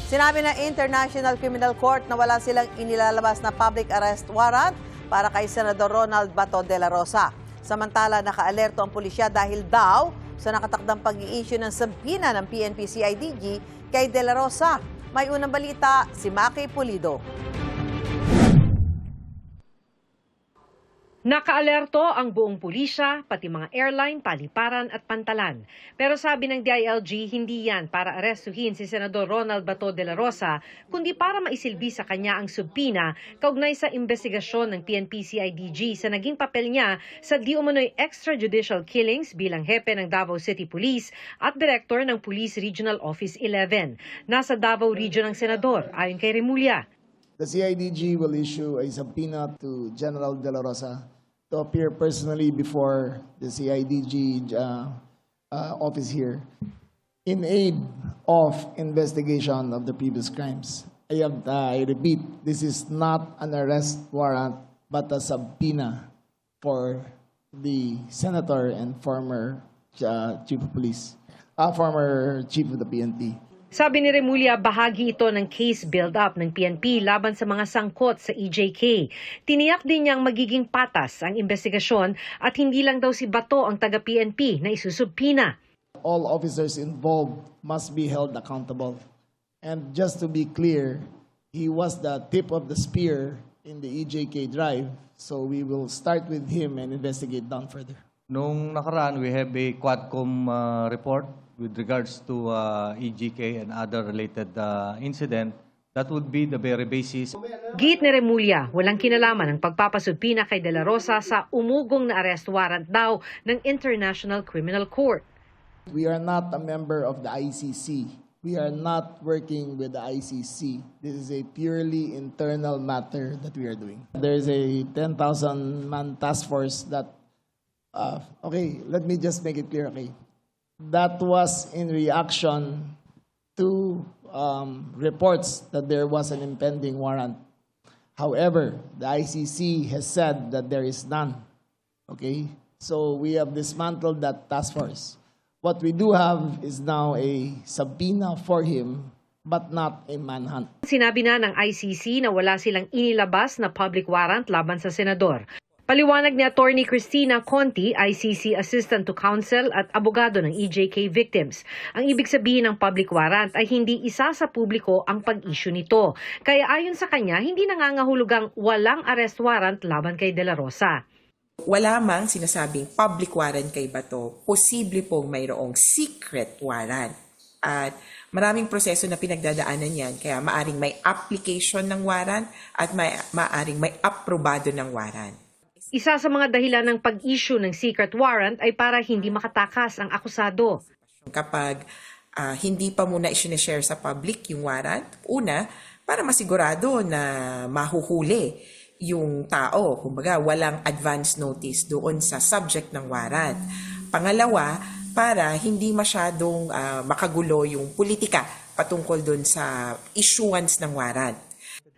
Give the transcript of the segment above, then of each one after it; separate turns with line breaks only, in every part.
Sinabi ng International Criminal Court na wala silang inilalabas na public arrest warrant para kay Senador Ronald Bato de la Rosa. Samantala, naka-alerto ang pulisya dahil daw sa nakatakdang pag-i-issue ng subpoena ng PNP-CIDG kay de la Rosa. May unang balita, si Maki Pulido.
Naka-alerto ang buong pulisya, pati mga airline, paliparan at pantalan. Pero sabi ng DILG, hindi yan para arestuhin si Senador Ronald Bato de la Rosa, kundi para maisilbi sa kanya ang subpoena kaugnay sa investigasyon ng PNP-CIDG sa naging papel niya sa di umano'y extrajudicial killings bilang hepe ng Davao City Police at Director ng Police Regional Office 11. Nasa Davao Region ang Senador, ayon kay Remulla.
The CIDG will issue a subpoena to General De La Rosa to appear personally before the CIDG office here in aid of investigation of the previous crimes. I repeat, this is not an arrest warrant but a subpoena for the senator and former chief of police, former chief of the PNP.
Sabi ni Remulla, bahagi ito ng case build-up ng PNP laban sa mga sangkot sa EJK. Tiniyak din niyang magiging patas ang investigasyon at hindi lang daw si Bato ang taga-PNP na isusubpina.
All officers involved must be held accountable. And just to be clear, he was the tip of the spear in the EJK drive, so we will start with him and investigate down further.
Nung nakaraan, we have a Quadcom report with regards to EJK and other related incident. That would be the very basis.
Git ni Remulla, walang kinalaman ang pagpapasubpina kay De La Rosa sa umugong na arrest warrant daw ng International Criminal Court.
We are not a member of the ICC. We are not working with the ICC. This is a purely internal matter that we are doing. There is a 10,000-man task force that, okay, let me just make it clear, okay? That was in reaction to reports that there was an impending warrant. However, the ICC has said that there is none. Okay? So we have dismantled that task force. What we do have is now a subpoena for him, but not a manhunt.
Sinabi na ng ICC na wala silang inilabas na public warrant laban sa senador. Paliwanag ni Attorney Cristina Conti, ICC Assistant to Counsel at abogado ng EJK victims. Ang ibig sabihin ng public warrant ay hindi isa sa publiko ang pag-issue nito. Kaya ayon sa kanya, hindi nangangahulugang walang arrest warrant laban kay De La Rosa.
Wala mang sinasabing public warrant kay Bato, posible pong mayroong secret warrant. At maraming proseso na pinagdadaanan yan, kaya maaring may application ng warrant at maaring may aprobado ng warrant.
Isa sa mga dahilan ng pag-issue ng secret warrant ay para hindi makatakas ang akusado.
Kapag hindi pa muna i-share sa public yung warrant, una, para masigurado na mahuhuli yung tao. Kumbaga, walang advance notice doon sa subject ng warrant. Pangalawa, para hindi masyadong makagulo yung politika patungkol doon sa issuance ng warrant.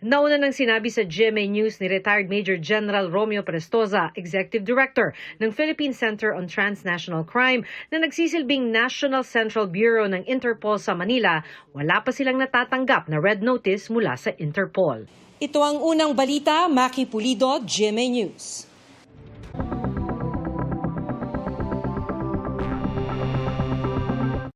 Nauna nang sinabi sa GMA News ni retired Major General Romeo Prestoza, Executive Director ng Philippine Center on Transnational Crime, na nagsisilbing National Central Bureau ng Interpol sa Manila, wala pa silang natatanggap na red notice mula sa Interpol.
Ito ang unang balita, Maki Pulido, GMA News.